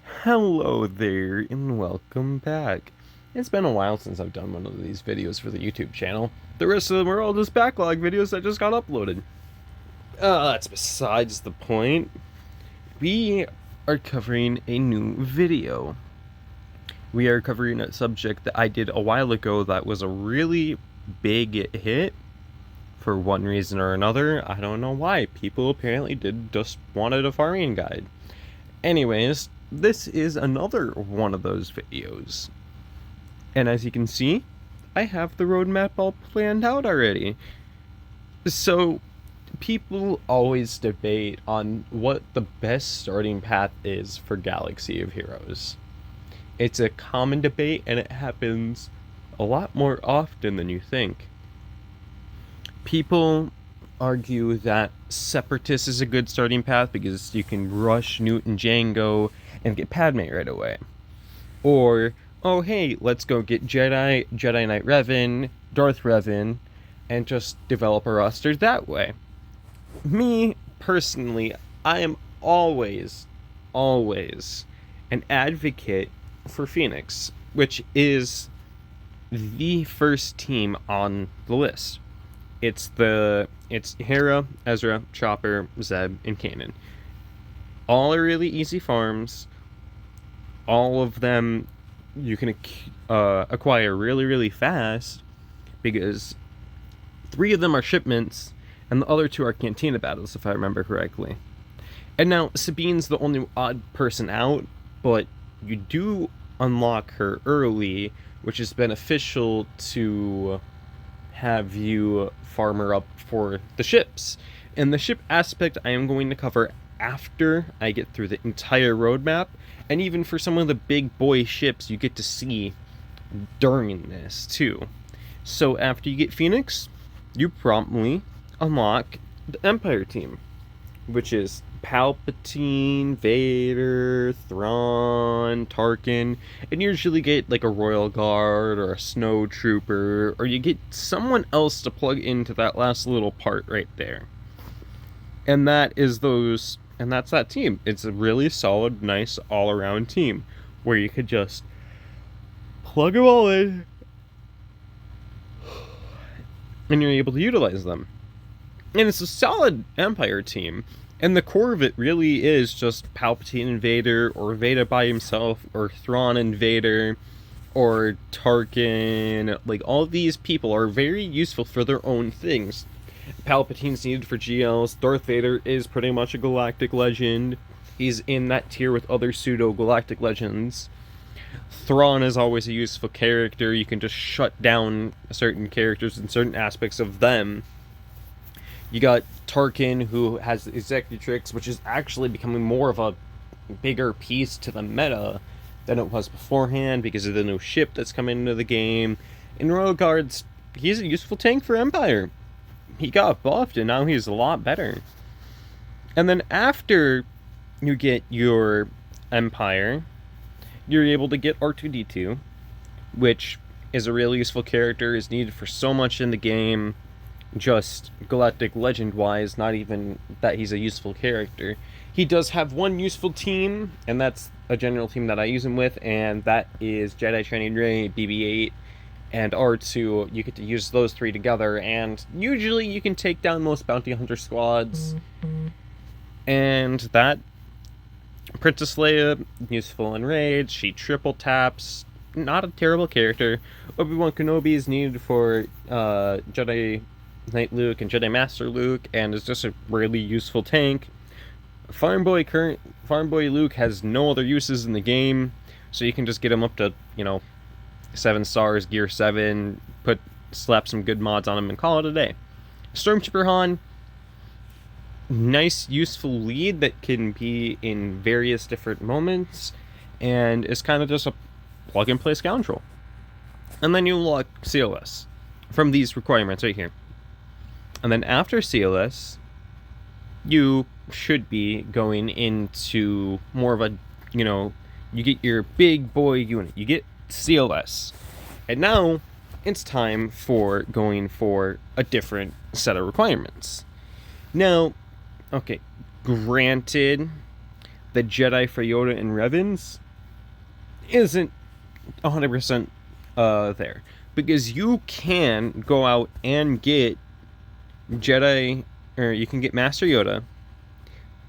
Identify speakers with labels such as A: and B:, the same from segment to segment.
A: Hello there and welcome back. It's been a while since I've done one of these videos for the YouTube channel. The rest of them are all just backlog videos that just got uploaded. That's besides the point. We are covering a new video. We are covering a subject that I did a while ago that was a really big hit for one reason or another. I don't know why. People apparently just wanted a farming guide. Anyways, this is another one of those videos. And as you can see, I have the roadmap all planned out already. So, people always debate on what the best starting path is for Galaxy of Heroes. It's a common debate and it happens a lot more often than you think. People argue that Separatist is a good starting path because you can rush Newt and Django and get Padme right away. Or, oh hey, let's go get Jedi, Jedi Knight Revan, Darth Revan, and just develop a roster that way. Me, personally, I am always an advocate for Phoenix, which is the first team on the list. It's Hera, Ezra, Chopper, Zeb, and Kanan. All are really easy farms. All of them you can acquire really fast because 3 of them are shipments and the other 2 are Cantina battles, if I remember correctly. And now Sabine's the only odd person out, but you do unlock her early, which is beneficial to have you farm her up for the ships. And the ship aspect I am going to cover after I get through the entire roadmap, and even for some of the big boy ships you get to see during this too. So after you get Phoenix, you promptly unlock the Empire team, which is Palpatine, Vader, Thrawn, Tarkin, and you usually get like a Royal Guard or a Snow Trooper, or you get someone else to plug into that last little part right there. And that's that team. It's a really solid, nice, all-around team where you could just plug them all in and you're able to utilize them. And it's a solid Empire team. And the core of it really is just Palpatine and Vader, or Vader by himself, or Thrawn and Vader, or Tarkin. Like, all these people are very useful for their own things. Palpatine's needed for GLs. Darth Vader is pretty much a galactic legend. He's in that tier with other pseudo-galactic legends. Thrawn is always a useful character. You can just shut down certain characters and certain aspects of them. You got Tarkin, who has Executrix, which is actually becoming more of a bigger piece to the meta than it was beforehand because of the new ship that's coming into the game. In Royal Guards, he's a useful tank for Empire. He got buffed and now he's a lot better. And then after you get your Empire, you're able to get R2-D2, which is a really useful character, is needed for so much in the game. Just galactic legend wise, not even that he's a useful character. He does have one useful team, and that's a general team that I use him with, and that is Jedi Training Ray, BB-8, and R2. You get to use those 3 together, and usually you can take down most bounty hunter squads. And that Princess Leia, useful in raids. She triple taps. Not a terrible character. Obi-Wan Kenobi is needed for Jedi Knight Luke and Jedi Master Luke, and is just a really useful tank. Farm Boy Luke has no other uses in the game, so you can just get him up to 7 stars, gear 7, slap some good mods on him, and call it a day. Stormtrooper Han, nice useful lead that can be in various different moments, and is kind of just a plug and play scoundrel. And then you unlock CLS from these requirements right here. And then after CLS, you should be going into more of a, you get your big boy unit. You get CLS. And now it's time for going for a different set of requirements. Now, okay, granted, the Jedi for Yoda and Revans isn't 100% there. Because you can go out and get Jedi, or you can get Master Yoda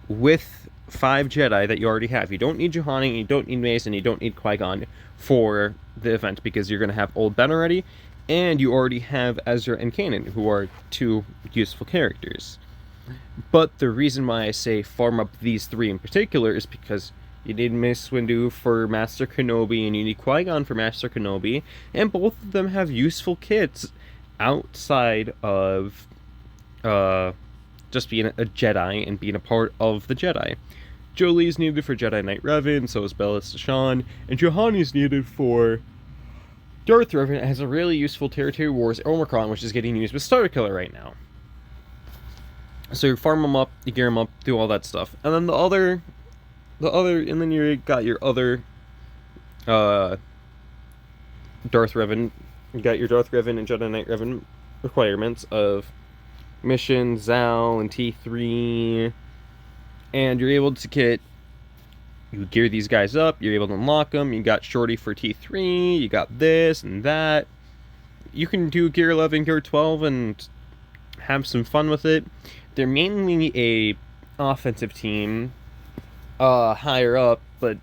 A: with 5 Jedi that you already have. You don't need Juhani, you don't need Mace, and you don't need Qui-Gon for the event, because you're going to have Old Ben already, and you already have Ezra and Kanan, who are 2 useful characters. But the reason why I say farm up these 3 in particular is because you need Mace Windu for Master Kenobi, and you need Qui-Gon for Master Kenobi, and both of them have useful kits outside of just being a Jedi and being a part of the Jedi. Jolie's needed for Jedi Knight Revan, so is Ballista Shan, and Juhani's needed for Darth Revan. It has a really useful Territory Wars Omicron, which is getting used with Starkiller right now. So you farm them up, you gear them up, do all that stuff. And then and then you got your other Darth Revan, you got your Darth Revan and Jedi Knight Revan requirements of Mission, Zal, and T3, and you're able to you gear these guys up, you're able to unlock them, you got Shorty for T3, you got this and that. You can do Gear 11, Gear 12, and have some fun with it. They're mainly a offensive team, higher up, but,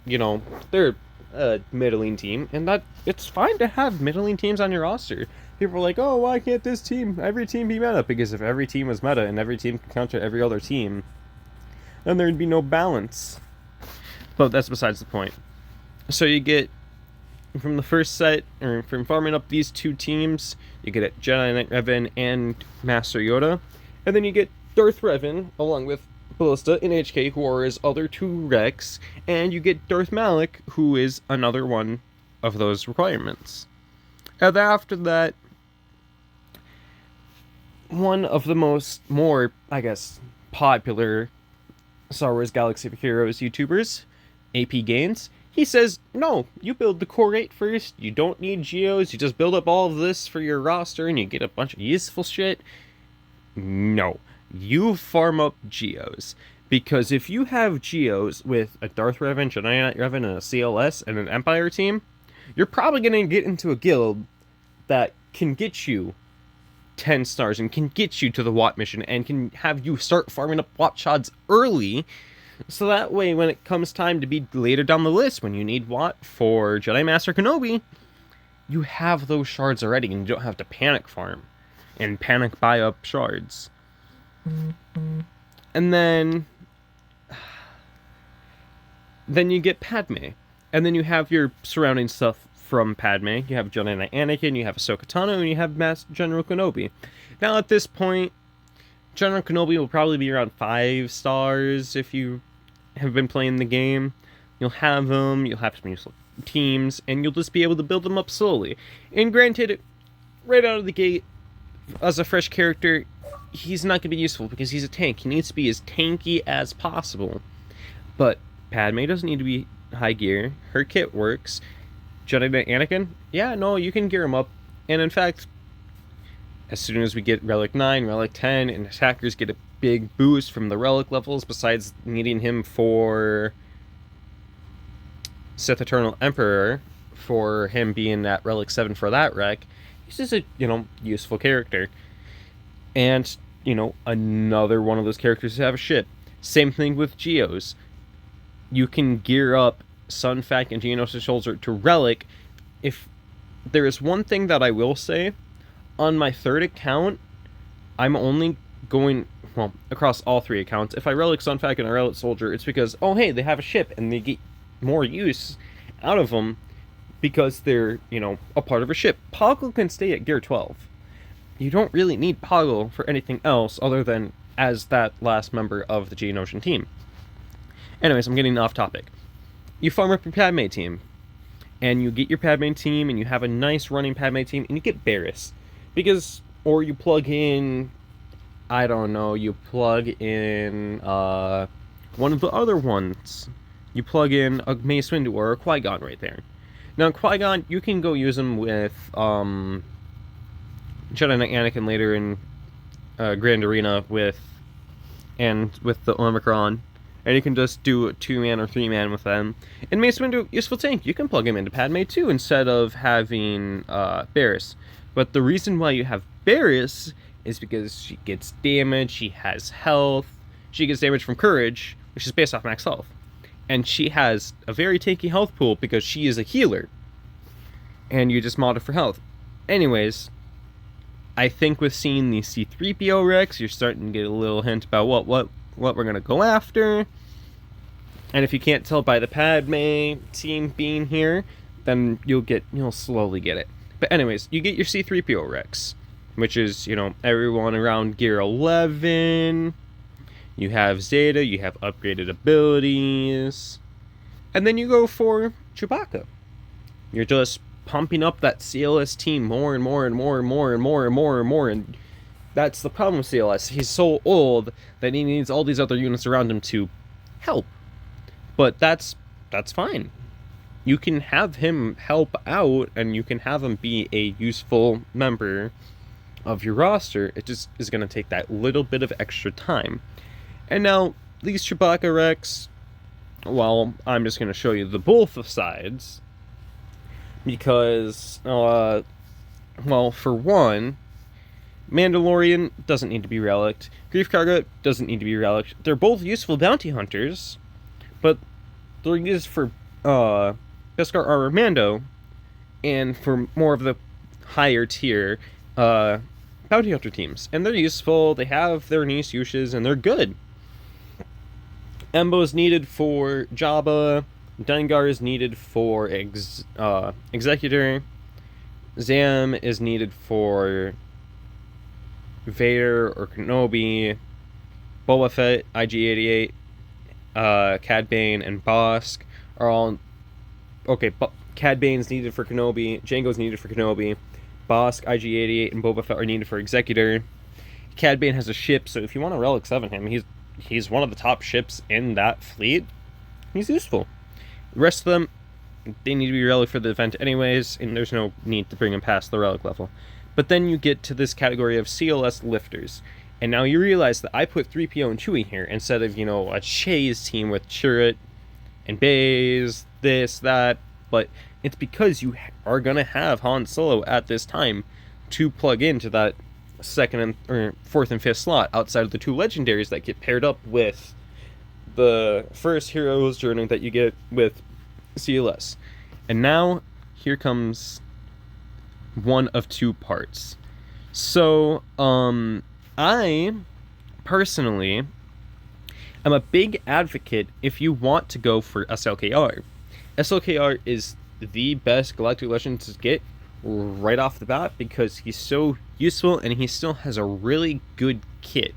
A: you know, they're a middling team, and that it's fine to have middling teams on your roster. People are like, oh, why can't every team be meta? Because if every team was meta and every team could counter every other team, then there'd be no balance. But that's besides the point. So you get, from the first set, or from farming up these 2 teams, you get a Jedi Knight Revan and Master Yoda, and then you get Darth Revan, along with Ballista and HK, who are his other 2 Rex, and you get Darth Malik, who is another one of those requirements. And after that, one of the more, I guess, popular Star Wars Galaxy of Heroes YouTubers, AP Gaines, he says, no, you build the core 8 first, you don't need Geos, you just build up all of this for your roster and you get a bunch of useful shit. No, you farm up Geos. Because if you have Geos with a Darth Revan, Jedi Knight Revan, and a CLS, and an Empire team, you're probably going to get into a guild that can get you 10 stars and can get you to the Watt mission and can have you start farming up Watt shots early, so that way when it comes time to be later down the list, when you need Watt for Jedi Master Kenobi, you have those shards already and you don't have to panic farm and panic buy up shards. And then you get Padme, and then you have your surrounding stuff from Padme. You have Jedi Knight Anakin, you have Ahsoka Tano, and you have General Kenobi. Now at this point, General Kenobi will probably be around 5 stars if you have been playing the game. You'll have them, you'll have some useful teams, and you'll just be able to build them up slowly. And granted, right out of the gate, as a fresh character, he's not going to be useful because he's a tank. He needs to be as tanky as possible. But Padme doesn't need to be high gear. Her kit works. Jedi Knight Anakin? Yeah, no, you can gear him up. And in fact, as soon as we get Relic 9, Relic 10, and attackers get a big boost from the Relic levels, besides needing him for Sith Eternal Emperor, for him being at Relic 7 for that wreck, he's just a, useful character. And, another one of those characters to have a ship. Same thing with Geos. You can gear up Sunfac and Geonosis Soldier to Relic. If there is one thing that I will say, on my 3rd account, I'm only going, across all 3 accounts, if I Relic Sunfac and I Relic Soldier, it's because, oh hey, they have a ship, and they get more use out of them because they're, a part of a ship. Poggle can stay at Gear 12. You don't really need Poggle for anything else other than as that last member of the Geonosian team. Anyways, I'm getting off topic. You farm up your Padme team, and you get your Padme team, and you have a nice running Padme team, and you get Barriss. Or you plug in, I don't know, you plug in one of the other ones. You plug in a Mace Windu or a Qui-Gon right there. Now, Qui-Gon, you can go use him with Jedi Knight Anakin later in Grand Arena with the Omicron, and you can just do a 2-man or 3-man with them. And makes him into a useful tank. You can plug him into Padme too instead of having Barriss. But the reason why you have Barriss is because she gets damage, she has health, she gets damage from courage, which is based off max health. And she has a very tanky health pool because she is a healer. And you just mod it for health. Anyways, I think with seeing the C-3PO Rex, you're starting to get a little hint about what we're gonna go after. And if you can't tell by the Padme team being here, then you'll slowly get it. But anyways, you get your C-3PO Rex, which is, everyone around gear 11. You have Zeta, you have upgraded abilities. And then you go for Chewbacca. You're just pumping up that CLS team more and more and more and more and more and more and more. And that's the problem with CLS. He's so old that he needs all these other units around him to help. But that's fine. You can have him help out, and you can have him be a useful member of your roster. It just is going to take that little bit of extra time. And now, these Chewbacca Rex, well, I'm just going to show you the both sides. Because, well, for one, Mandalorian doesn't need to be relicked. Grief Karga doesn't need to be relicked. They're both useful bounty hunters, but they're used for Beskar Armor Mando, and for more of the higher tier bounty hunter teams. And they're useful, they have their niche uses, and they're good. Embo is needed for Jabba, Dengar is needed for Executor, Zam is needed for Vader or Kenobi, Boba Fett, IG-88, Cad Bane, and Bosk are all... Okay, Cad Bane's needed for Kenobi, Jango's needed for Kenobi, Bosk, IG-88, and Boba Fett are needed for Executor. Cad Bane has a ship, so if you want to Relic 7 him, he's one of the top ships in that fleet. He's useful. The rest of them, they need to be Relic for the event anyways, and there's no need to bring them past the Relic level. But then you get to this category of CLS lifters. And now you realize that I put 3PO and Chewie here instead of, a Chase team with Chirrut and Baze, this, that. But it's because you are going to have Han Solo at this time to plug into that fourth and fifth slot outside of the two legendaries that get paired up with the first hero's journey that you get with CLS. And now, here comes one of two parts. So, I personally am a big advocate if you want to go for SLKR. SLKR is the best Galactic Legend to get right off the bat because he's so useful and he still has a really good kit.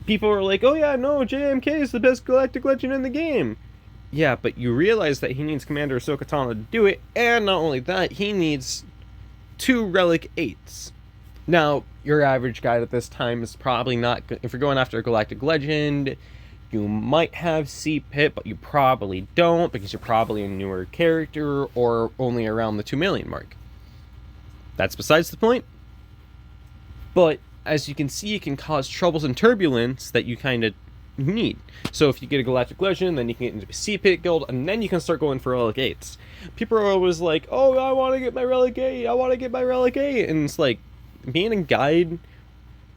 A: People are like, oh yeah, no, JMK is the best Galactic Legend in the game. Yeah, but you realize that he needs Commander Ahsoka Tano to do it, and not only that, he needs 2 Relic 8s. Now, your average guide at this time is probably not... If you're going after a Galactic Legend, you might have C-Pit, but you probably don't, because you're probably a newer character, or only around the 2 million mark. That's besides the point. But, as you can see, it can cause troubles and turbulence that you kind of need. So if you get a Galactic Legend, then you can get into a C-Pit guild, and then you can start going for Relic 8s. People are always like, oh, I want to get my Relic 8, I want to get my Relic 8, and it's like, being a guide,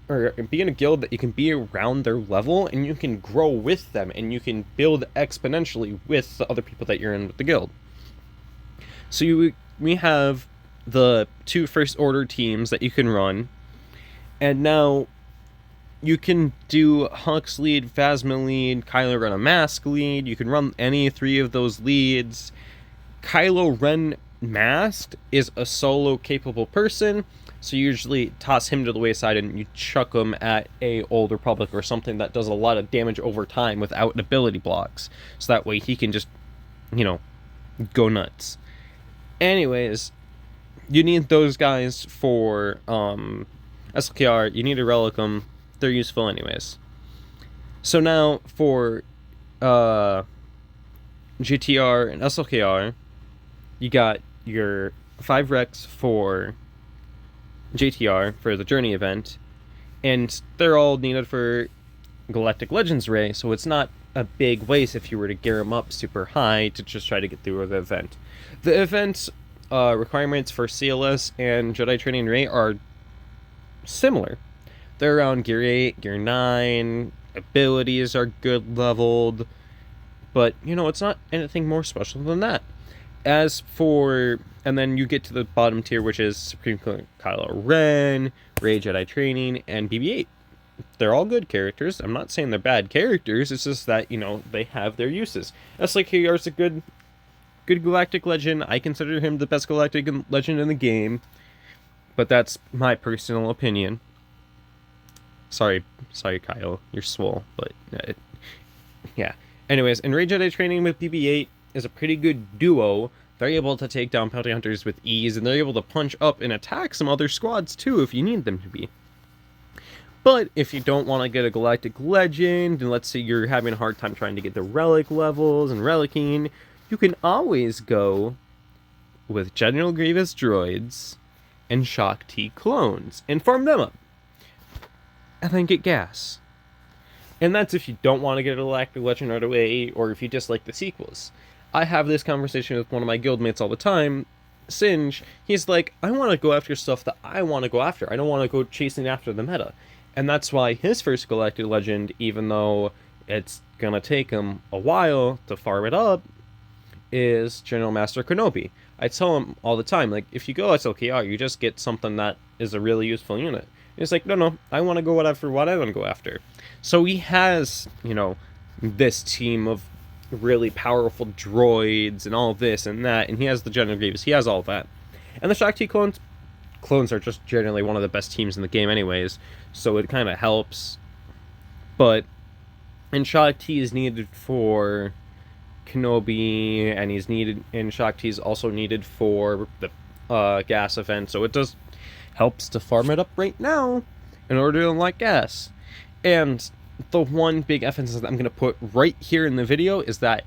A: or being a guild that you can be around their level, and you can grow with them, and you can build exponentially with the other people that you're in with the guild. So we have the 2 First Order teams that you can run, and now you can do Hux lead, Phasma lead, Kylo Ren a Mask lead. You can run any 3 of those leads. Kylo Ren Masked is a solo capable person, so you usually toss him to the wayside and you chuck him at a Old Republic or something that does a lot of damage over time without ability blocks. So that way he can just, go nuts. Anyways, you need those guys for SLKR. You need to relic them. They're useful anyways. So now for GTR and SLKR, you got your 5 Rex for GTR for the Journey event, and they're all needed for Galactic Legends Ray, so it's not a big waste if you were to gear them up super high to just try to get through the event. The event requirements for CLS and Jedi Training Ray are similar. They're around Gear 8, Gear 9, abilities are good leveled, but, it's not anything more special than that. As for, and then you get to the bottom tier, which is Supreme Kylo Ren, Rey Jedi Training, and BB-8. They're all good characters. I'm not saying they're bad characters, it's just that, they have their uses. SLKR's a good galactic legend. I consider him the best galactic legend in the game, but that's my personal opinion. Sorry, Kyle, you're swole, but yeah. Anyways, and Rey Jedi Training with BB-8 is a pretty good duo. They're able to take down bounty hunters with ease, and they're able to punch up and attack some other squads too if you need them to be. But if you don't want to get a galactic legend, and let's say you're having a hard time trying to get the relic levels and relicking, you can always go with General Grievous droids and Shock T clones and farm them up. And then get gas. And that's if you don't want to get a galactic legend right away, or if you dislike the sequels. I have this conversation with one of my guildmates all the time, Singe. He's like, I want to go after stuff that I want to go after. I don't want to go chasing after the meta. And that's why his first galactic legend, even though it's gonna take him a while to farm it up, is General Master Kenobi. I tell him all the time, like, if you go SLKR, you just get something that is a really useful unit. And he's like, no, I want to go after what I want to go after. So he has, this team of really powerful droids and all of this and that, and he has the General Grievous, he has all of that. And the Shock T clones are just generally one of the best teams in the game anyways, so it kind of helps. But, and Shock T is needed for Kenobi, and Shock T is also needed for the gas event, so it does helps to farm it up right now in order to unlock gas. And the one big emphasis that I'm going to put right here in the video is that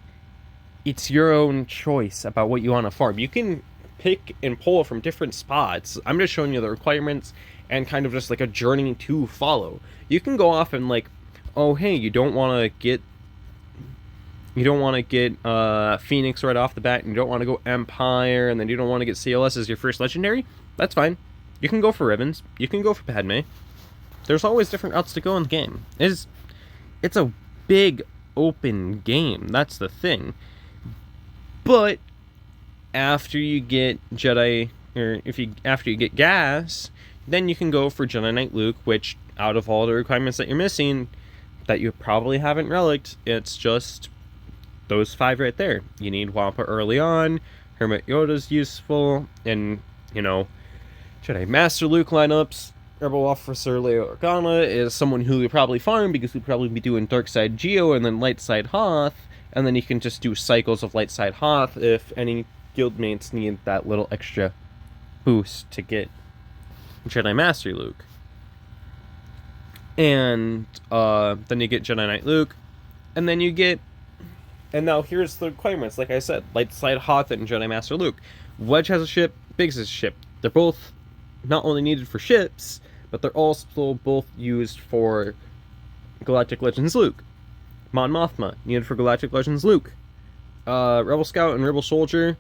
A: it's your own choice about what you want to farm. You can pick and pull from different spots. I'm just showing you the requirements and kind of just like a journey to follow. You can go off and like, oh hey, you don't want to get Phoenix right off the bat, and you don't want to go Empire, and then you don't want to get CLS as your first legendary. That's fine. You can go for ribbons. You can go for Padme. There's always different routes to go in the game. It's a big open game. That's the thing. But after you get Jedi, or after you get gas, then you can go for Jedi Knight Luke, which out of all the requirements that you're missing, that you probably haven't relicked, it's just those 5 right there. You need Wampa early on. Hermit Yoda's useful, and Jedi Master Luke lineups. Rebel Officer Leia Organa is someone who you probably farm because you'd probably be doing Dark Side Geo and then Light Side Hoth, and then you can just do cycles of Light Side Hoth if any guildmates need that little extra boost to get Jedi Master Luke. And then you get Jedi Knight Luke, and then you get, and now here's the requirements, like I said, Light Side Hoth and Jedi Master Luke. Wedge has a ship, Biggs has a ship. They're both not only needed for ships, but they're also both used for Galactic Legends Luke. Mon Mothma, needed for Galactic Legends Luke. Rebel Scout and Rebel Soldier,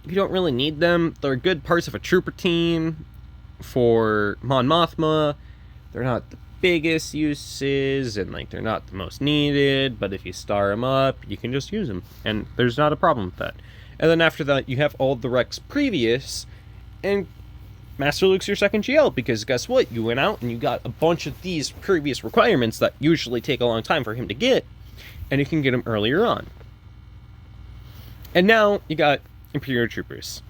A: you don't really need them. They're good parts of a trooper team for Mon Mothma. They're not the biggest uses, and they're not the most needed, but if you star them up, you can just use them, and there's not a problem with that. And then after that, you have all the Rex previous, and Master Luke's your second GL, because guess what? You went out and you got a bunch of these previous requirements that usually take a long time for him to get, and you can get them earlier on. And now you got Imperial Troopers.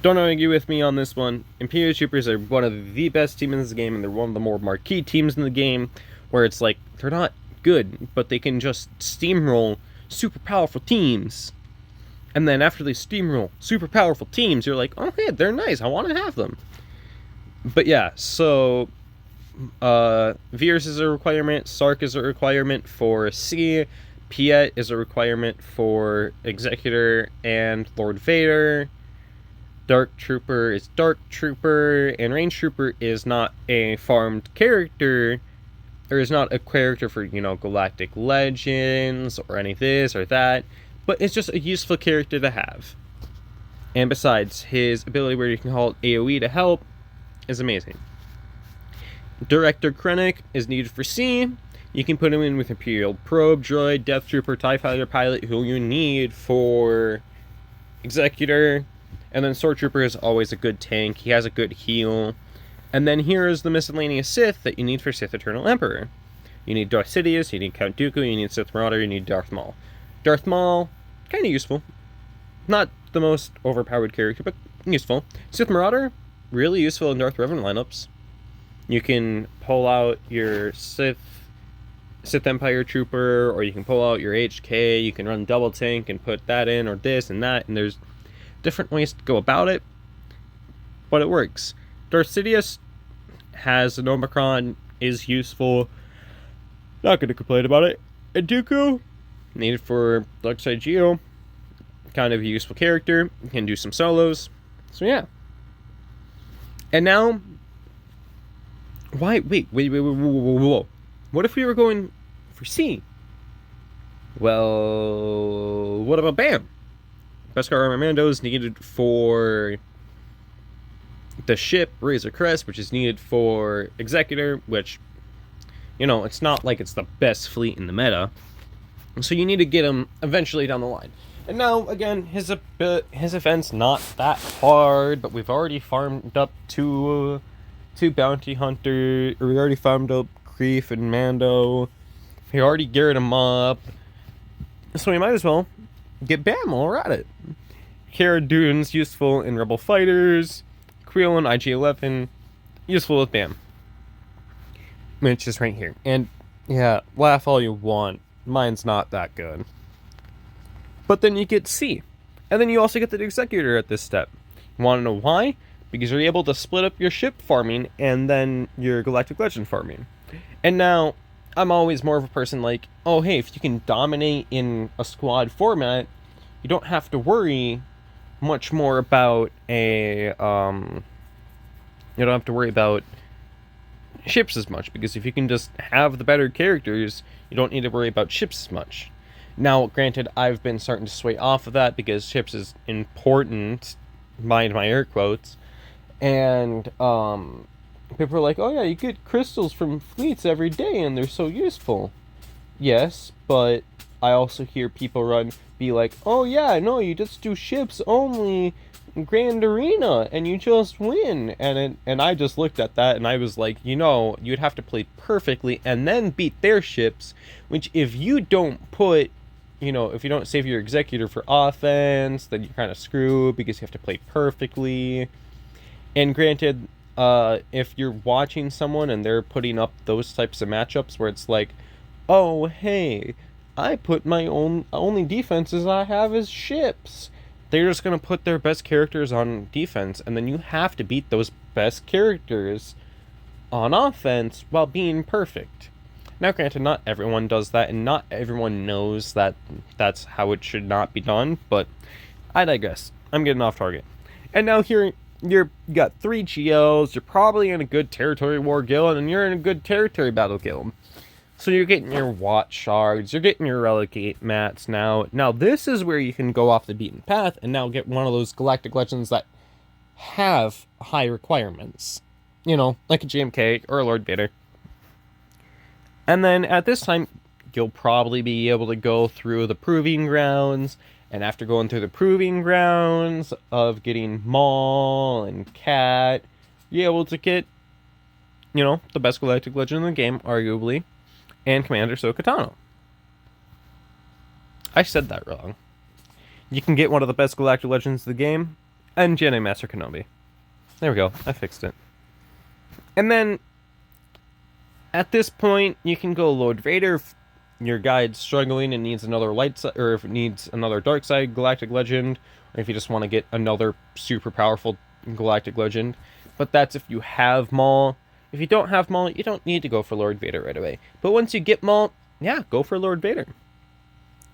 A: Don't argue with me on this one. Imperial Troopers are one of the best teams in this game, and they're one of the more marquee teams in the game, where it's like, they're not good, but they can just steamroll super powerful teams. And then after they steamroll super powerful teams, you're like, oh hey, they're nice, I want to have them. But yeah, so Veers is a requirement, Sark is a requirement for C, Piet is a requirement for Executor and Lord Vader, Dark Trooper is Dark Trooper, and Range Trooper is not a farmed character, or is not a character for, Galactic Legends or any this or that, but it's just a useful character to have. And besides, his ability where you can call AoE to help is amazing. Director Krennic is needed for C. You can put him in with Imperial Probe Droid, Death Trooper, TIE Fighter Pilot, who you need for Executor. And then Sword Trooper is always a good tank. He has a good heal. And then here is the miscellaneous Sith that you need for Sith Eternal Emperor. You need Darth Sidious, you need Count Dooku, you need Sith Marauder, you need Darth Maul. Darth Maul, kind of useful. Not the most overpowered character, but useful. Sith Marauder, really useful in Darth Revan lineups. You can pull out your Sith Empire Trooper, or you can pull out your HK, you can run double tank and put that in, or this and that, and there's different ways to go about it, but it works. Darth Sidious has an Omicron, is useful, not going to complain about it. And Dooku, needed for Darkside Geo, kind of a useful character, can do some solos, so yeah. And now, wait, whoa. What if we were going for C? Well, what about BAM? Beskar Armando is needed for the ship Razor Crest, which is needed for Executor, which, it's not like it's the best fleet in the meta. So you need to get him eventually down the line. And now, again, his event's not that hard, but we've already farmed up two bounty hunter, or we already farmed up Kreef and Mando. We already geared him up. So we might as well get Bam while we're at it. Cara Dune's useful in Rebel Fighters. Quillen, IG-11, useful with Bam. Which is right here. And, yeah, laugh all you want. Mine's not that good. But then you get C. And then you also get the Executor at this step. You want to know why? Because you're able to split up your ship farming and then your Galactic Legend farming. And now, I'm always more of a person like, oh hey, if you can dominate in a squad format, you don't have to worry much more about you don't have to worry about ships as much, because if you can just have the better characters, you don't need to worry about ships as much. Now, granted, I've been starting to sway off of that because ships is important, mind my air quotes, and people are like, oh yeah, you get crystals from fleets every day and they're so useful. Yes, but I also hear people be like, oh yeah, no, you just do ships only Grand Arena and you just win. And I just looked at that and I was like, you'd have to play perfectly and then beat their ships, which if you don't put, if you don't save your Executor for offense, then you're kind of screwed because you have to play perfectly. And granted, if you're watching someone and they're putting up those types of matchups where it's like, oh hey, I put my only defenses I have is ships, they're just going to put their best characters on defense, and then you have to beat those best characters on offense while being perfect. Now granted, not everyone does that, and not everyone knows that that's how it should not be done, but I digress. I'm getting off target. And now here, you got 3 GLs, you're probably in a good territory war guild, and you're in a good territory battle guild. So you're getting your Watt shards, you're getting your Relegate mats now. Now this is where you can go off the beaten path and now get one of those Galactic Legends that have high requirements. Like a GMK or a Lord Vader. And then at this time, you'll probably be able to go through the Proving Grounds. And after going through the Proving Grounds of getting Maul and Cat, you're able to get, the best Galactic Legend in the game, arguably, and Commander Ahsoka Tano. I said that wrong. You can get one of the best Galactic Legends of the game, and Jedi Master Kenobi. There we go, I fixed it. And then, at this point, you can go Lord Vader if your guide's struggling and needs another light side, or if it needs another dark side Galactic Legend, or if you just want to get another super powerful Galactic Legend. But that's if you have Maul. If you don't have Maul, you don't need to go for Lord Vader right away. But once you get Maul, yeah, go for Lord Vader.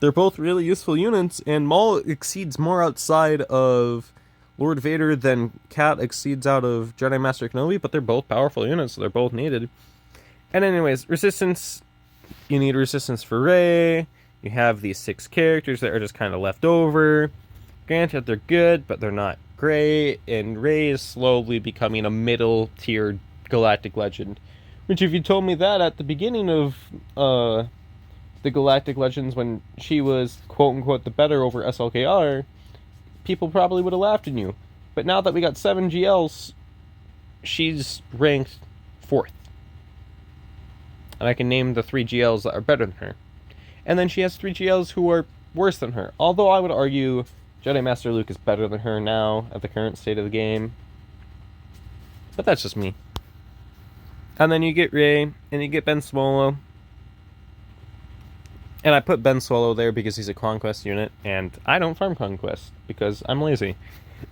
A: They're both really useful units, and Maul exceeds more outside of Lord Vader than Cat exceeds out of Jedi Master Kenobi, but they're both powerful units, so they're both needed. And anyways, resistance, you need resistance for Rey. You have these 6 characters that are just kind of left over. Granted, they're good, but they're not great, and Rey is slowly becoming a middle-tier Galactic Legend. Which, if you told me that at the beginning of the Galactic Legends, when she was quote-unquote the better over SLKR, people probably would have laughed at you. But now that we got 7 GLs, she's ranked 4th. And I can name the 3 GLs that are better than her. And then she has 3 GLs who are worse than her. Although I would argue Jedi Master Luke is better than her now at the current state of the game. But that's just me. And then you get Rey, and you get Ben Solo. And I put Ben Solo there because he's a Conquest unit, and I don't farm Conquest because I'm lazy.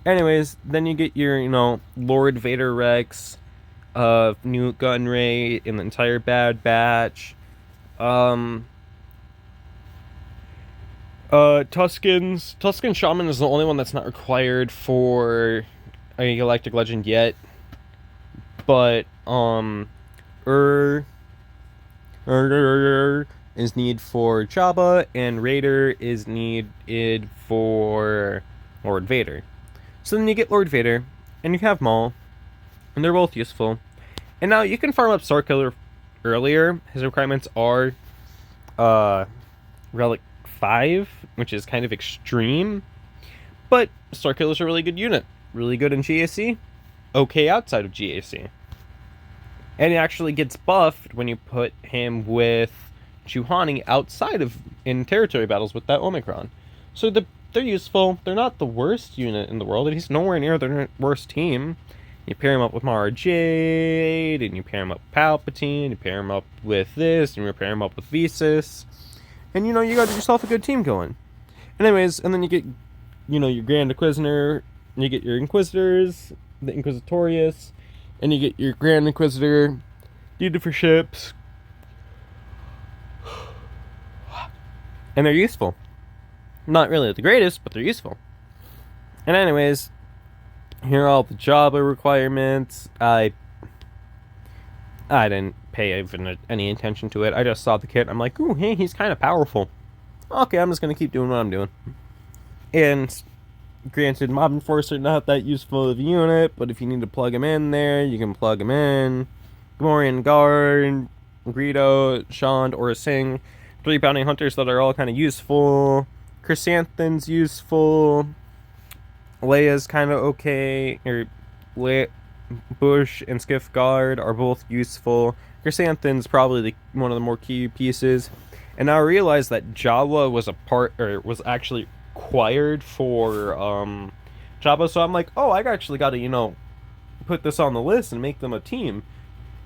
A: Anyways, then you get your, Lord Vader Rex, New Gun Rey in the entire Bad Batch. Tusken Shaman is the only one that's not required for a Galactic Legend yet. But, is needed for Jabba, and Raider is needed for Lord Vader. So then you get Lord Vader, and you have Maul, and they're both useful. And now you can farm up Starkiller earlier. His requirements are Relic 5, which is kind of extreme, but Starkiller's a really good unit. Really good in GAC, okay outside of GAC. And he actually gets buffed when you put him with Chuhani outside of in territory battles with that Omicron. So they're useful. They're not the worst unit in the world, and he's nowhere near their worst team. You pair him up with Mara Jade, and you pair him up with Palpatine, you pair him up with this, and you pair him up with Visas. And you got yourself a good team going. Anyways, and then you get, your Grand Inquisitor, and you get your Inquisitors, the Inquisitorius, and you get your Grand Inquisitor, needed for ships. And they're useful. Not really the greatest, but they're useful. And anyways, here are all the Jabba requirements. I didn't pay even any attention to it. I just saw the kit. I'm like, ooh, hey, he's kind of powerful. Okay, I'm just going to keep doing what I'm doing. And granted, Mob Enforcer not that useful of a unit, but if you need to plug him in there, you can plug him in. Gamorrean Guard, Greedo, Shand, or Singh. 3 bounty hunters that are all kind of useful. Chrysanthem's useful. Leia's kind of okay. Bush and Skiff Guard are both useful. Chrysanthem's probably one of the more key pieces. And now I realize that Jawa was actually acquired for Jabba, so I'm like, oh, I actually got to, put this on the list and make them a team.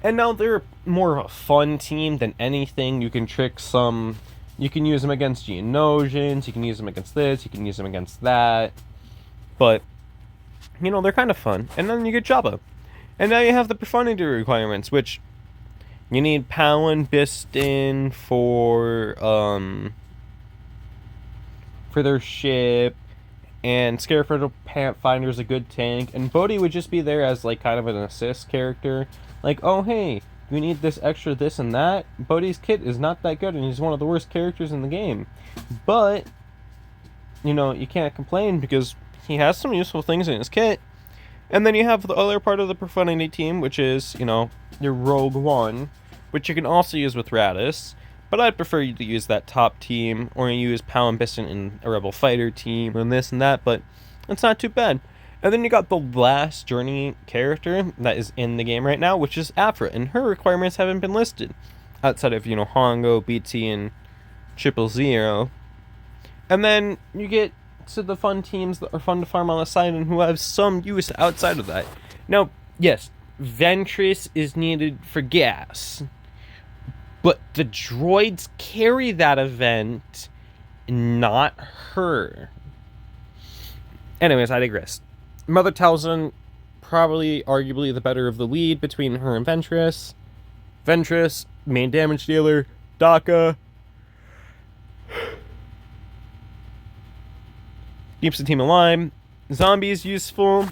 A: And now they're more of a fun team than anything. You can trick some... You can use them against Geonosians, you can use them against this, you can use them against that. But, they're kind of fun. And then you get Jabba. And now you have the profundity requirements, which... You need Palin Biston for their ship, and Scarecrow Pathfinder's a good tank, and Bodhi would just be there as, kind of an assist character. Like, oh, hey, we need this extra this and that. Bodhi's kit is not that good, and he's one of the worst characters in the game. But, you can't complain, because he has some useful things in his kit. And then you have the other part of the Profundity team, which is, your Rogue One, which you can also use with Radis. But I'd prefer you to use that top team, or you use Palin Biston in a Rebel Fighter team, and this and that, but it's not too bad. And then you got the last Journey character that is in the game right now, which is Afra, and her requirements haven't been listed. Outside of, Hongo, BT, and 000. And then you get to the fun teams that are fun to farm on the side and who have some use outside of that. Now, yes, Ventress is needed for gas. But the droids carry that event, not her. Anyways, I digress. Mother Talzin, probably arguably the better of the lead between her and Ventress. Ventress, main damage dealer. Daka keeps the team alive. Zombie is useful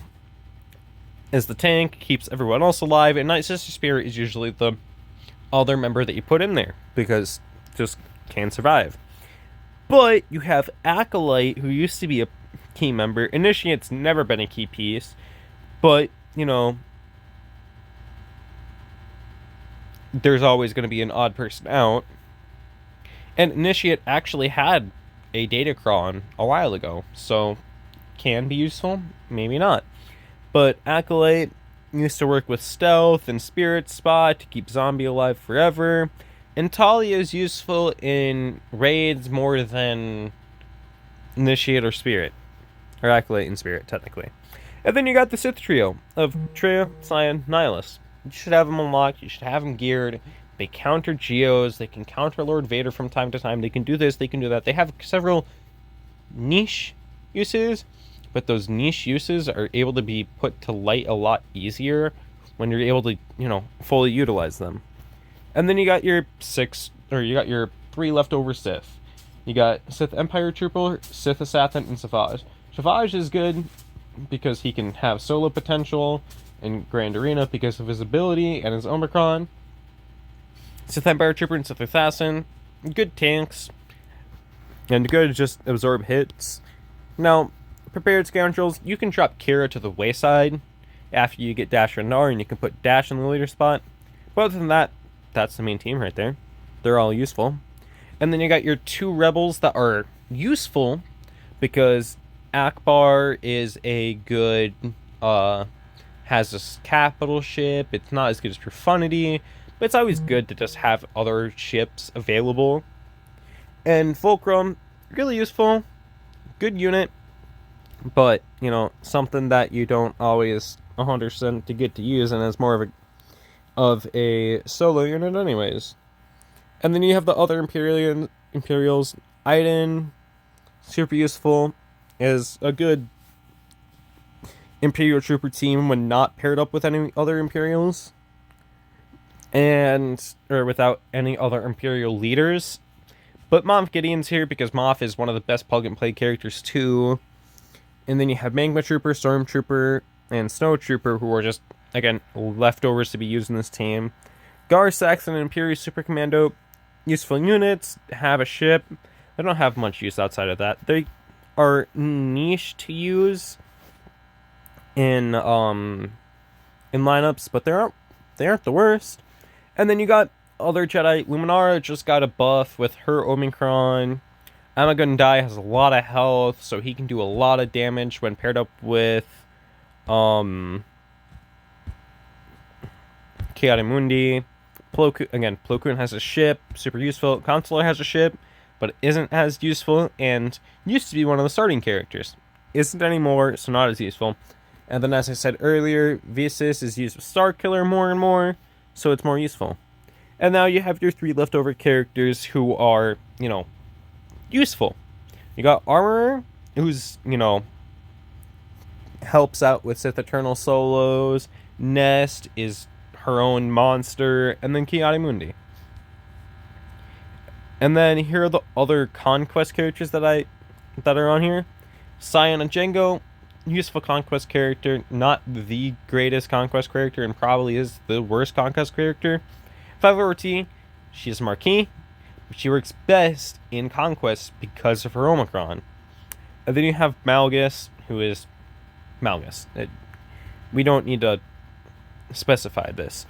A: as the tank, keeps everyone else alive, and Night Sister Spirit is usually the other member that you put in there, because just can't survive. But you have Acolyte, who used to be a key member. Initiate's never been a key piece, but, there's always going to be an odd person out. And Initiate actually had a Datacron a while ago, so can be useful, maybe not. But Acolyte used to work with Stealth and Spirit Spot to keep Zombie alive forever. And Talia is useful in raids more than Initiate or Spirit. Or Acolyte and Spirit, technically. And then you got the Sith trio of Traya, Cyan, Nihilus. You should have them unlocked, you should have them geared. They counter Geos, they can counter Lord Vader from time to time, they can do this, they can do that. They have several niche uses, but those niche uses are able to be put to light a lot easier when you're able to, fully utilize them. And then you got your three leftover Sith. You got Sith Empire Trooper, Sith Assassin, and Savage. Savage is good because he can have solo potential in Grand Arena because of his ability and his Omicron. Sith Empire Trooper and Sith Assassin, good tanks, and good to just absorb hits. Now, Prepared Scoundrels, you can drop Kira to the wayside after you get Dash or Nar, and you can put Dash in the leader spot. But other than that, that's the main team right there. They're all useful. And then you got your two rebels that are useful because Akbar is a good, has a capital ship. It's not as good as Profundity, but it's always good to just have other ships available. And Fulcrum, really useful, good unit, but, something that you don't always 100% to get to use, and it's more of a solo unit anyways. And then you have the other Imperials. Iden, super useful, is a good Imperial Trooper team when not paired up with any other Imperials. Or without any other Imperial leaders. But Moff Gideon's here because Moff is one of the best plug-and-play characters too. And then you have Magma Trooper, Stormtrooper, and Snow Trooper, who are just, again, leftovers to be used in this team. Gar Saxon and Imperial Super Commando, useful units, have a ship. They don't have much use outside of that. They are niche to use in lineups, but they aren't the worst. And then you got other Jedi. Luminara just got a buff with her Omicron. Amagundai has a lot of health, so he can do a lot of damage when paired up with Ki-Adi Mundi. Plo Koon has a ship, super useful. Consular has a ship, but isn't as useful, and used to be one of the starting characters. Isn't anymore, so not as useful. And then, as I said earlier, Visas is used with Starkiller more and more, so it's more useful. And now you have your three leftover characters who are, useful. You got Armorer, who's, helps out with Sith Eternal solos. Nest is her own monster, and then Ki-Adi Mundi. And then here are the other Conquest characters that are on here. Cyan and Django, useful Conquest character, not the greatest Conquest character, and probably is the worst Conquest character. 5ORT, she's Marquis, but she works best in Conquest because of her Omicron. And then you have Malgus, who is Malgus. We don't need to specify this.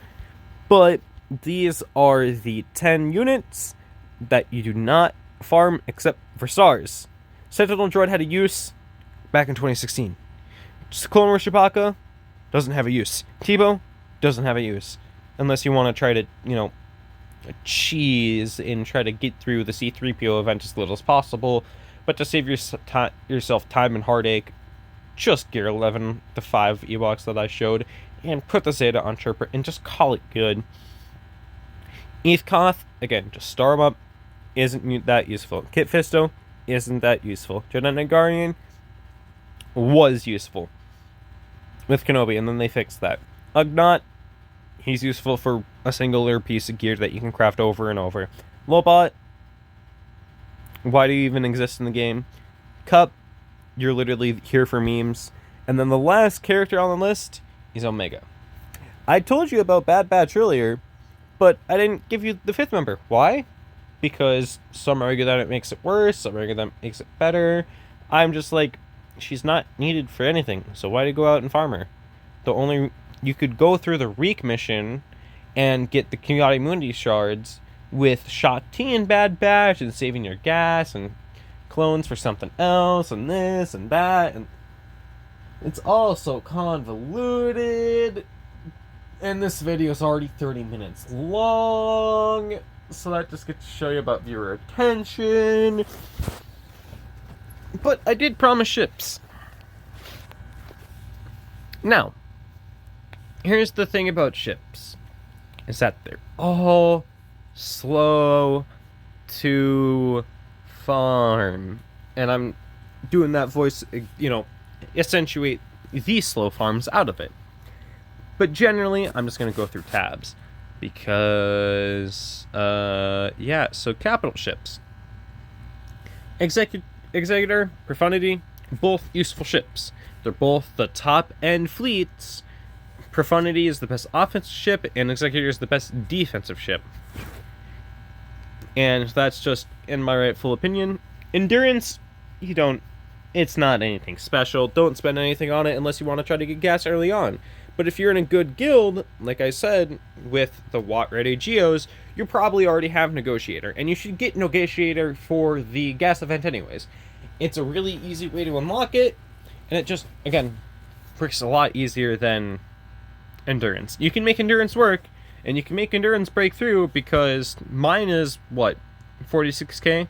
A: But these are the 10 units that you do not farm except for stars. Sentinel Droid had a use back in 2016. Clone Wars Chewbacca doesn't have a use. Tebow doesn't have a use. Unless you want to try to, cheese and try to get through the C-3PO event as little as possible. But to save yourself time and heartache, just gear 11, the 5 Ewoks that I showed, and put the Zeta on Chirper and just call it good. Eithkoth, again, just star him up, isn't that useful. Kit Fisto isn't that useful. Jedi Nagarian was useful with Kenobi, and then they fixed that. Ugnaught, he's useful for a singular piece of gear that you can craft over and over. Lobot, why do you even exist in the game? Cup, you're literally here for memes. And then the last character on the list is Omega. I told you about Bad Batch earlier, But I didn't give you the 5th member. Why? Because some argue that it makes it worse, some argue that it makes it better. I'm just like, she's not needed for anything, so why do you go out and farm her? You could go through the Reek mission and get the Chaotic Mundi shards with Shot T and Bad Batch and saving your gas and clones for something else and this and that, and it's all so convoluted. And this video is already 30 minutes long, so that just gets to show you about viewer attention. But I did promise ships. Now, here's the thing about ships, is that they're all slow to farm. And I'm doing that voice, accentuate the slow farms out of it. But generally, I'm just going to go through tabs. Because, so capital ships. Executor, Profundity, both useful ships. They're both the top-end fleets. Profundity is the best offensive ship, and Executor is the best defensive ship. And that's just, in my rightful opinion. Endurance, it's not anything special. Don't spend anything on it unless you want to try to get gas early on. But if you're in a good guild, like I said, with the Watt-ready Geos, you probably already have Negotiator. And you should get Negotiator for the gas event anyways. It's a really easy way to unlock it, and it just, again, works a lot easier than Endurance. You can make Endurance work, and you can make Endurance break through, because mine is, 46k?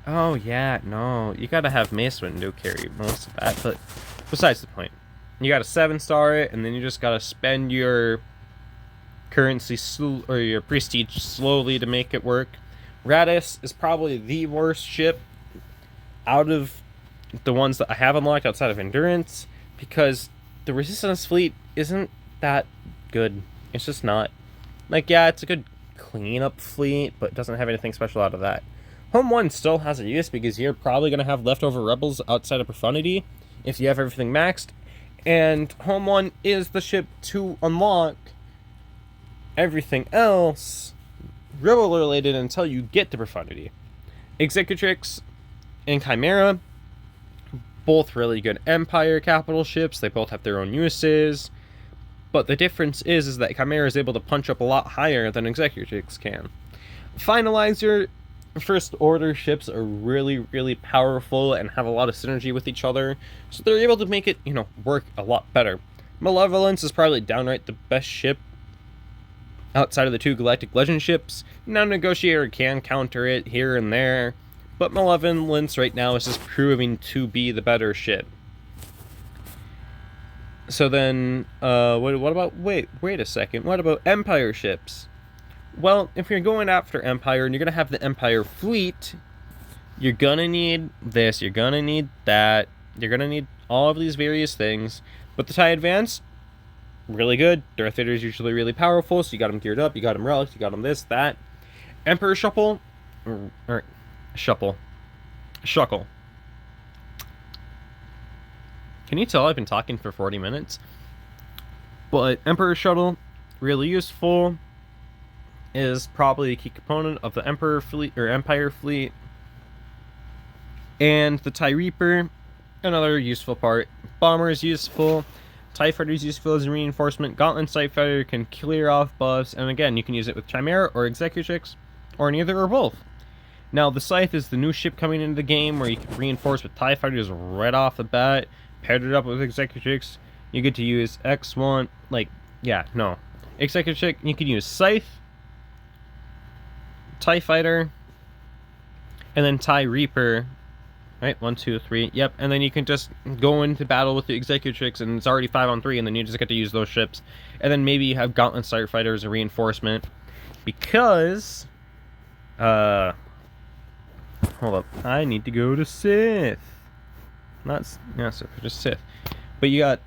A: Oh, yeah, no, you gotta have Mace Window carry most of that, but besides the point. You gotta 7-star it, and then you just gotta spend your currency or your prestige slowly to make it work. Radis is probably the worst ship out of the ones that I have unlocked outside of Endurance, because the Resistance fleet isn't that good. It's just not. Like, yeah, it's a good cleanup fleet, but it doesn't have anything special out of that. Home 1 still has a use, because you're probably going to have leftover rebels outside of Profundity if you have everything maxed. And Home 1 is the ship to unlock everything else rebel related until you get to Profundity. Executrix and Chimera, both really good Empire capital ships. They both have their own uses. But the difference is that Chimera is able to punch up a lot higher than Executrix can. Finalizer, First Order ships are really, really powerful and have a lot of synergy with each other, so they're able to make it, work a lot better. Malevolence is probably downright the best ship outside of the 2 Galactic Legend ships. Now Negotiator can counter it here and there, but Malevolence right now is just proving to be the better ship. So then, what about, wait a second, what about Empire ships? Well, if you're going after Empire and you're going to have the Empire fleet, you're going to need this, you're going to need that, you're going to need all of these various things. But the TIE Advance, really good. Darth Vader is usually really powerful, so you got him geared up, you got him relics, you got him this, that. Emperor Shuffle, Shuckle. Can you tell I've been talking for 40 minutes? But Emperor Shuttle, really useful. Is probably a key component of the Emperor fleet or Empire fleet. And the TIE Reaper, another useful part. Bomber is useful. TIE Fighter is useful as a reinforcement. Gauntlet TIE Fighter can clear off buffs, and again, you can use it with Chimera or Executrix, or neither or both. Now, the Scythe is the new ship coming into the game where you can reinforce with TIE Fighters right off the bat. Paired it up with Executrix, you get to use X1, Executrix, you can use Scythe, TIE Fighter, and then TIE Reaper, right? 1, 2, 3, yep. And then you can just go into battle with the Executrix, and it's already 5-on-3, and then you just get to use those ships. And then maybe you have Gauntlet Starfighter as a reinforcement, because, hold up, I need to go to Sith. Just Sith. But you got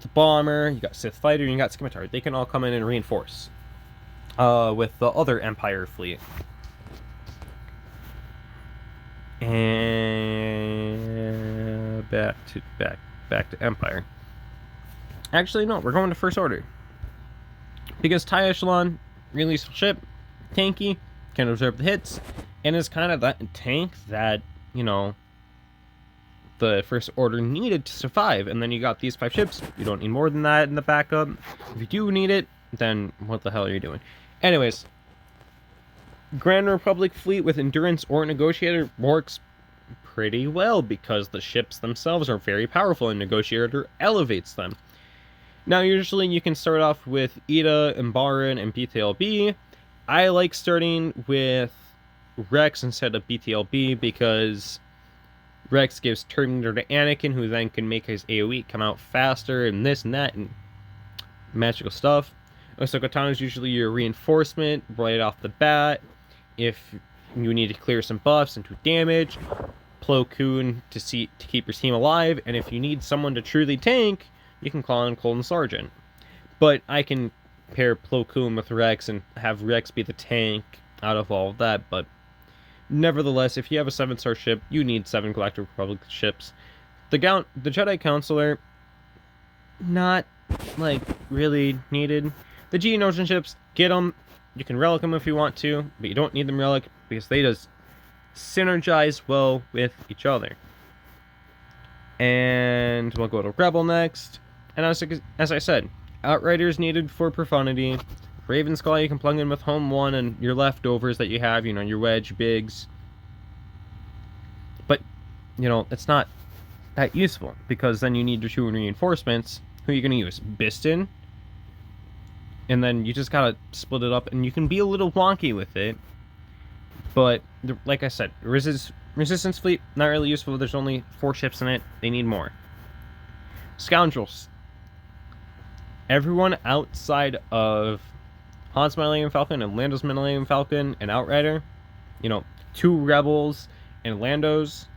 A: the Bomber, you got Sith Fighter, and you got Scimitar. They can all come in and reinforce with the other Empire fleet. And back to Empire. Actually, no, we're going to First Order. Because TIE Echelon, really useful ship, tanky, can absorb the hits, and is kind of that tank that, the First Order needed to survive. And then you got these 5 ships. You don't need more than that in the backup. If you do need it, then what the hell are you doing? Anyways, Grand Republic fleet with Endurance or Negotiator works pretty well because the ships themselves are very powerful and Negotiator elevates them. Now, usually you can start off with Ida, Imbaran, and BTLB. I like starting with Rex instead of BTLB because Rex gives Terminator to Anakin, who then can make his AoE come out faster and this and that and magical stuff. Ahsoka Tano is usually your reinforcement right off the bat. If you need to clear some buffs and do damage, Plo Koon to keep your team alive, and if you need someone to truly tank, you can call on Colton Sargent. But I can pair Plo Koon with Rex and have Rex be the tank out of all of that, but nevertheless, if you have a 7-star ship, you need 7 Galactic Republic ships. The Jedi Counselor, not, really needed. The Geonosian ships, get them. You can relic them if you want to, but you don't need them relic because they just synergize well with each other. And we'll go to Rebel next. And as I said, Outriders needed for Profundity. Raven Skull you can plug in with Home 1 and your leftovers that you have, your Wedge, Biggs. But, it's not that useful, because then you need your 2 reinforcements. Who are you going to use? Biston? And then you just gotta split it up, and you can be a little wonky with it. But, like I said, Resistance Fleet, not really useful. There's only 4 ships in it. They need more. Scoundrels. Everyone outside of Han's Millennium Falcon and Lando's Millennium Falcon and Outrider, 2 Rebels and Lando's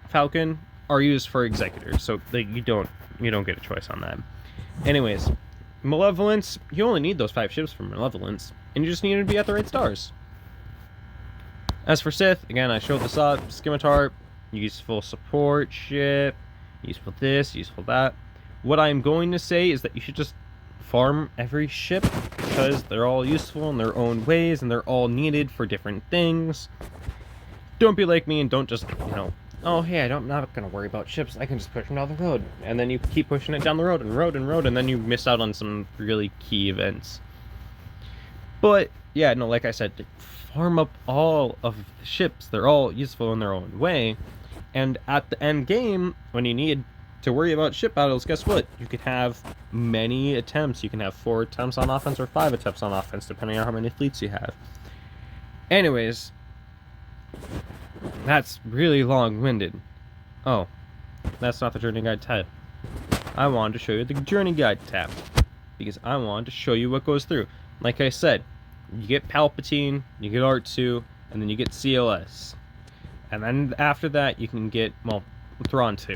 A: Falcon are used for Executors, so you don't get a choice on that. Anyways, Malevolence, you only need those 5 ships for Malevolence, and you just need to be at the right stars. As for Sith, again, I showed this up. Scimitar, useful support ship, useful this, useful that. What I'm going to say is that you should just farm every ship, because they're all useful in their own ways, and they're all needed for different things. Don't be like me and don't just, oh, hey, I'm not going to worry about ships. I can just push them down the road. And then you keep pushing it down the road, and then you miss out on some really key events. But, yeah, no, like I said, farm up all of the ships. They're all useful in their own way. And at the end game, when you need to worry about ship battles, guess what? You could have many attempts. You can have 4 attempts on offense or 5 attempts on offense, depending on how many fleets you have. Anyways, that's really long-winded. Oh, that's not the Journey Guide tab. I wanted to show you the Journey Guide tab, because I wanted to show you what goes through. Like I said, you get Palpatine, you get R2, and then you get CLS. And then after that, you can get, Thrawn 2.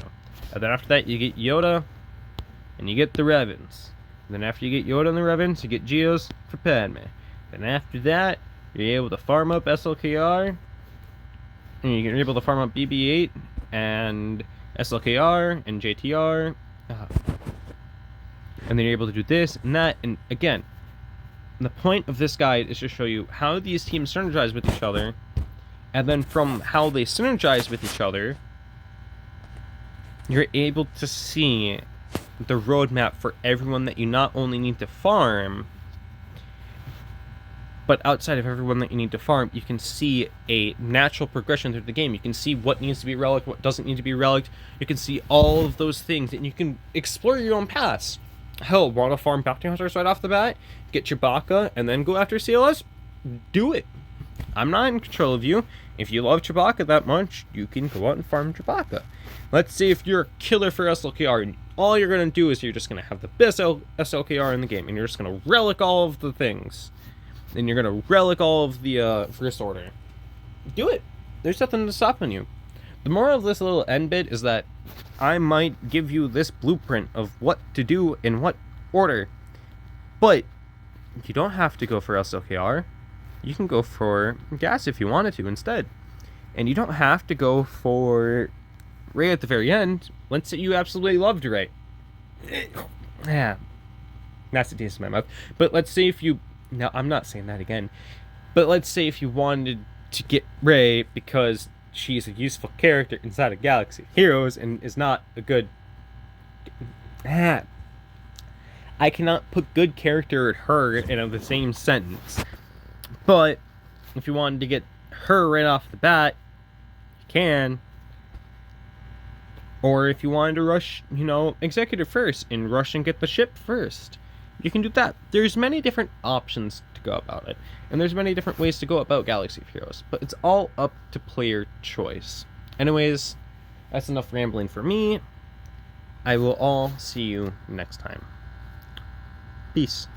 A: And then after that, you get Yoda, and you get the Revans. And then after you get Yoda and the Revans, you get Geos for Padme. Then after that, you're able to farm up SLKR, and you're able to farm up BB-8, and SLKR, and JTR. And then you're able to do this and that, and again, the point of this guide is to show you how these teams synergize with each other, and then from how they synergize with each other, you're able to see the roadmap for everyone that you not only need to farm, but outside of everyone that you need to farm, you can see a natural progression through the game. You can see what needs to be relic, what doesn't need to be relic. You can see all of those things, and you can explore your own paths. Hell, want to farm bounty hunters right off the bat? Get Chewbacca, and then go after CLS? Do it. I'm not in control of you. If you love Chewbacca that much, you can go out and farm Chewbacca. Let's say if you're a killer for SLKR, and all you're going to do is you're just going to have the best SLKR in the game, and you're just going to relic all of the things. And you're going to relic all of the First Order. Do it. There's nothing to stopping you. The moral of this little end bit is that I might give you this blueprint of what to do in what order. But you don't have to go for SLKR. You can go for gas if you wanted to instead. And you don't have to go for Rey at the very end. Let's say you absolutely loved Rey. Yeah. That's the taste in my mouth. But let's say if you Now, I'm not saying that again. But let's say if you wanted to get Rey because she's a useful character inside of Galaxy of Heroes and is not a good... I cannot put good character and her in the same sentence. But if you wanted to get her right off the bat, you can. Or if you wanted to rush, executive first and rush and get the ship first, you can do that. There's many different options to go about it. And there's many different ways to go about Galaxy of Heroes. But it's all up to player choice. Anyways, that's enough rambling for me. I will all see you next time. Peace.